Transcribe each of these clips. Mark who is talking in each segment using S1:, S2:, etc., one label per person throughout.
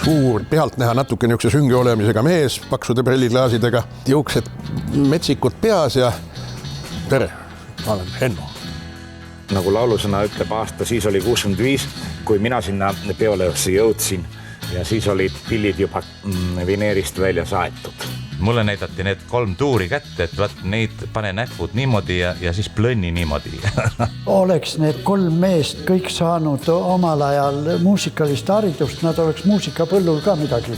S1: suur, pealtnäha natuke niisuguse sünge olemisega mees, paksude prilliklaasidega, juuksed metsikud peas ja tere, ma olen Henno.
S2: Nagu laulusõna ütleb aasta, siis oli 65, kui mina sinna peoleosse jõudsin ja siis olid pillid juba vineerist välja saetud.
S3: Mulle näidati need 3 tuuri kätte, et vaat neid pane näpud niimoodi ja siis plönni niimoodi.
S4: Oleks need 3 meest kõik saanud omal ajal muusikalist haridust, nad oleks muusikapõllul ka midagi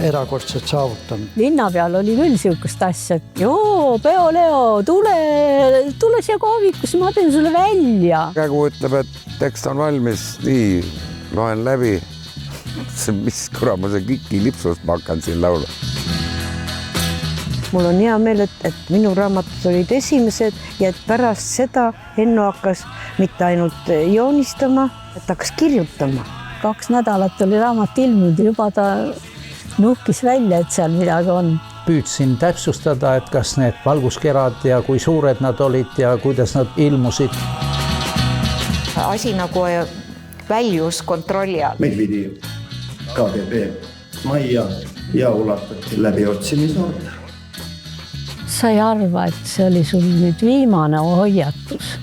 S4: erakordselt saavutanud.
S5: Linna peal oli küll siukest asja, et joo, Peo-Leo, tule siia kohvikus, ma teen sulle välja.
S6: Kägu ütleb, et tekst on valmis, nii, loen läbi. Mis kurama see kiki lipsust ma hakkan siin laula.
S7: Mul on hea meel, et minu raamatud olid esimesed ja et pärast seda Henno hakkas mitte ainult joonistama, et hakkas kirjutama.
S5: 2 nädalat oli raamat ilmunud, juba ta nuhkis välja, et seal midagi on.
S8: Püüdsin täpsustada, et kas need valguskerad ja kui suured nad olid ja kuidas nad ilmusid.
S7: Asi nagu väljus kontrolli all.
S9: Meil vidi KGB majja ja ulatati läbi otsimisorder.
S5: Sa ei arva, et see oli sul nüüd viimane hoiatus?